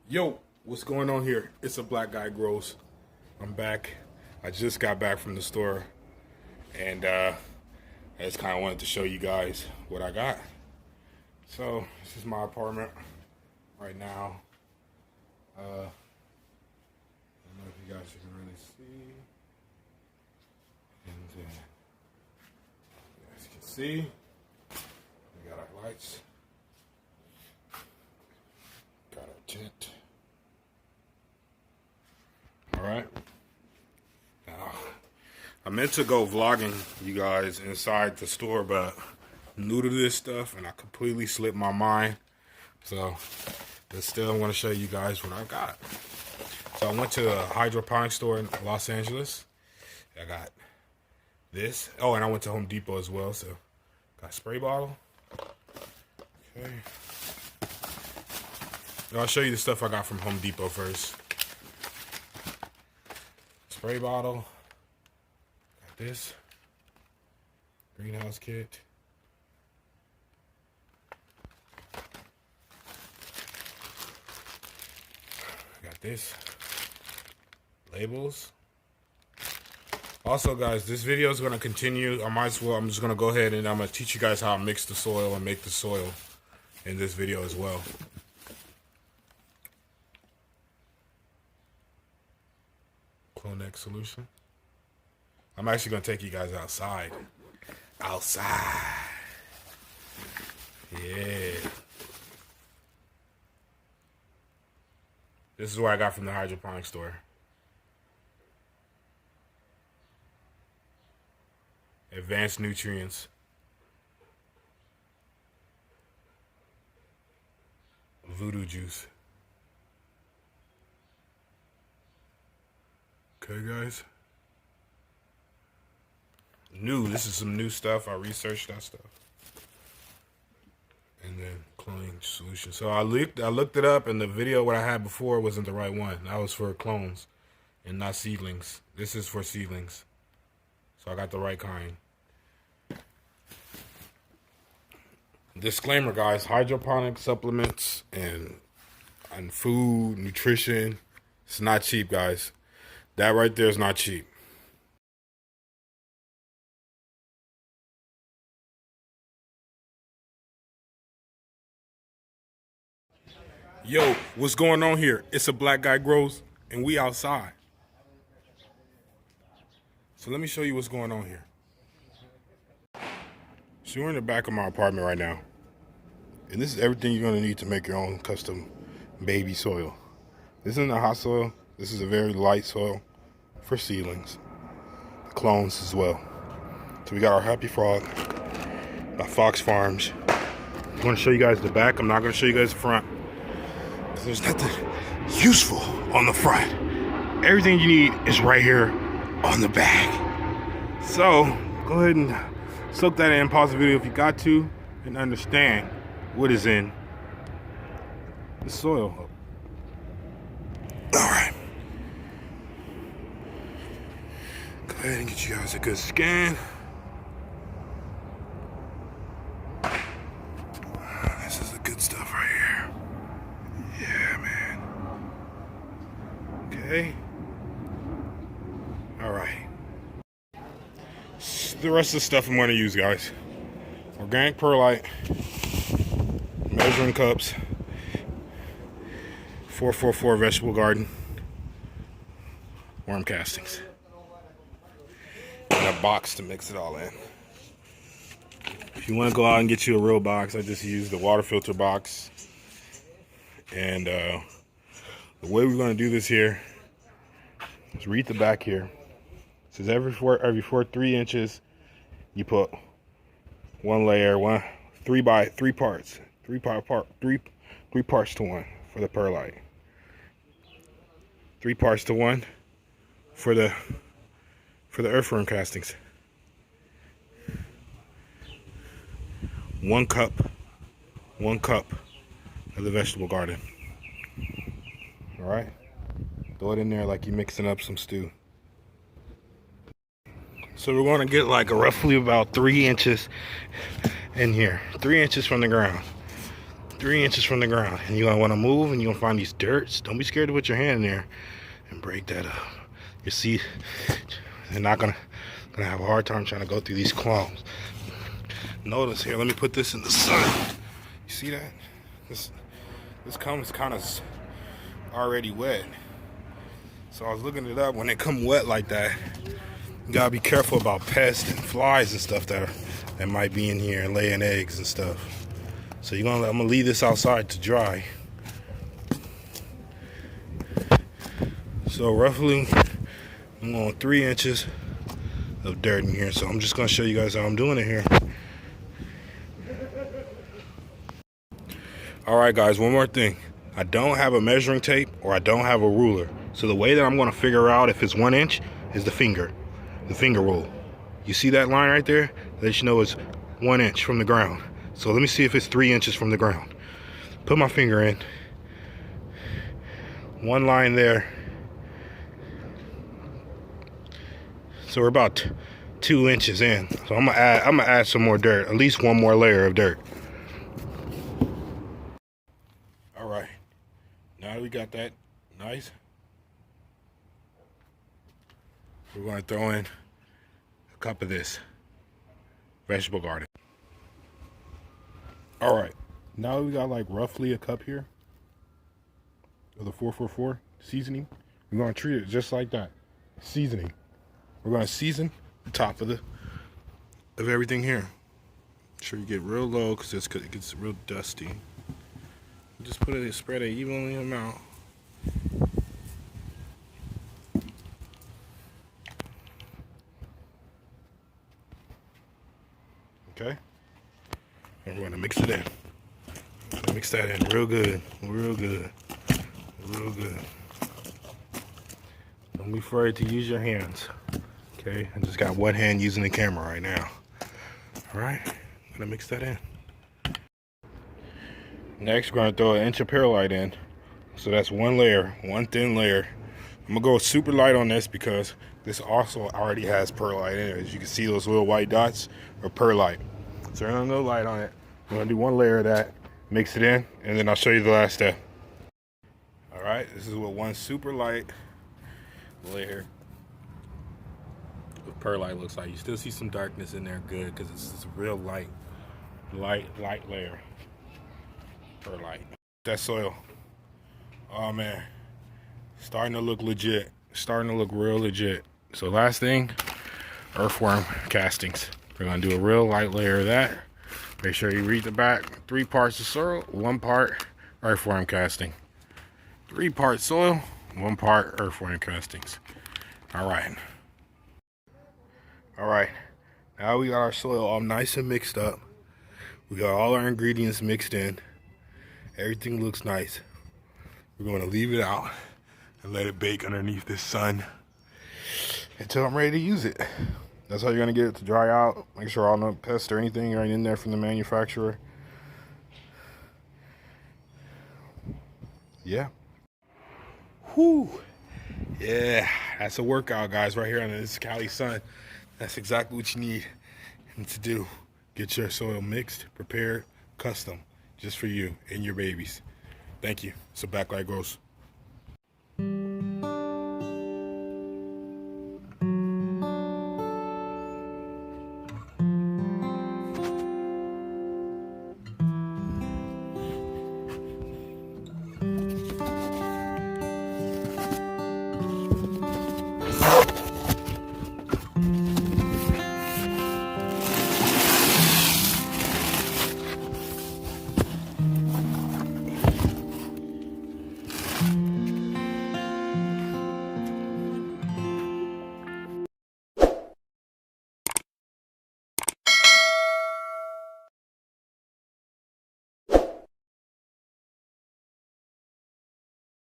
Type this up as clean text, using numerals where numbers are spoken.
Yo, what's going on here? It's a black guy grows. I'm back. I just got back from the store, and I just kind of wanted to show you guys what I got. So this is my apartment right now. I don't know if you guys can really see. And as you can see, we got our lights, got our tent. Alright. Now, I meant to go vlogging you guys inside the store, but I'm new to this stuff and I completely slipped my mind. But still, I'm going to show you guys what I got. So I went to a hydroponic store in Los Angeles. I got this. Oh, and I went to Home Depot as well. So got a spray bottle. Okay. Now, I'll show you the stuff I got from Home Depot first. Spray bottle. Got this. Greenhouse kit. Got this. Labels. Also, guys, this video is going to continue. I'm just going to go ahead and I'm going to teach you guys how to mix the soil and make the soil in this video as well. Clonex Solution. I'm actually going to take you guys outside. Yeah. This is what I got from the hydroponic store. Advanced nutrients. Voodoo juice. Okay, guys. This is some new stuff. I researched that stuff. And then Clonex Solution. So I looked it up, and the video what I had before wasn't the right one. That was for clones and not seedlings. This is for seedlings. So I got the right kind. Disclaimer, guys, hydroponic supplements and food, nutrition, it's not cheap, guys. That right there is not cheap. Yo, what's going on here? It's a black guy grows, and we outside. So let me show you what's going on here. So we're in the back of my apartment right now. And this is everything you're going to need to make your own custom baby soil. This isn't a hot soil. This is a very light soil for seedlings. The clones as well. So we got our Happy Frog by Fox Farms. I'm going to show you guys the back. I'm not going to show you guys the front. There's nothing useful on the front. Everything you need is right here on the back. So go ahead and soak that in, pause the video if you got to, and understand what is in the soil. All right. Go ahead and get you guys a good scan. This is the good stuff right here. Yeah, man. Okay. All right. The rest of the stuff I'm going to use, guys. Organic perlite, measuring cups, 444 vegetable garden, worm castings, and a box to mix it all in. If you want to go out and get you a real box, I just use the water filter box. And the way we're going to do this here is read the back here. It says every 3 inches you put one layer, 3 parts, 3 parts to 1 for the perlite, 3 parts to 1 for the earthworm castings, 1 cup of the vegetable garden. All right, throw it in there like you're mixing up some stew. So we're going to get like roughly about 3 inches in here, 3 inches from the ground. 3 inches from the ground. And you're gonna wanna move and you're gonna find these dirts. Don't be scared to put your hand in there and break that up. You see, they're not gonna have a hard time trying to go through these clones. Notice here, let me put this in the sun. You see that? This comes kind of already wet. So I was looking it up. When they come wet like that, you gotta be careful about pests and flies and stuff that might be in here and laying eggs and stuff. So I'm gonna leave this outside to dry. So roughly, I'm going 3 inches of dirt in here. So I'm just gonna show you guys how I'm doing it here. All right, guys, one more thing. I don't have a measuring tape or I don't have a ruler. So the way that I'm gonna figure out if it's 1 inch is the finger rule. You see that line right there? That you know it's 1 inch from the ground. So let me see if it's 3 inches from the ground. Put my finger in. One line there. So we're about 2 inches in. So I'm gonna add some more dirt, at least one more layer of dirt. All right, now that we got that nice, we're gonna throw in a cup of this vegetable garden. All right, now that we got like roughly a cup here of the 444 seasoning, we're gonna treat it just like that, seasoning. We're gonna season the top of everything here. Make sure you get real low because it gets real dusty. Just spread it evenly amount. Okay, and we're gonna mix it in. Mix that in real good, real good, real good. Don't be afraid to use your hands. Okay, I just got one hand using the camera right now. All right, I'm gonna mix that in. Next, we're gonna throw an inch of perlite in. So that's one layer, one thin layer. I'm gonna go super light on this because this also already has perlite in it. As you can see, those little white dots are perlite. So I'm gonna go light on it. I'm gonna do one layer of that, mix it in, and then I'll show you the last step. All right, this is what one super light layer of perlite looks like. You still see some darkness in there, good, because it's a real light layer. Perlite. That soil. Oh man, starting to look legit. Starting to look real legit. So last thing, earthworm castings. We're gonna do a real light layer of that. Make sure you read the back. 3 parts of soil, 1 part earthworm casting. 3 parts soil, 1 part earthworm castings. All right. All right. Now we got our soil all nice and mixed up. We got all our ingredients mixed in. Everything looks nice. We're going to leave it out and let it bake underneath this sun until I'm ready to use it. That's how you're going to get it to dry out. Make sure all no pests or anything right in there from the manufacturer. Yeah. Whew. Yeah, that's a workout, guys, right here under this Cali sun. That's exactly what you need to do. Get your soil mixed, prepared, custom, just for you and your babies. Thank you. So Backlight Grows.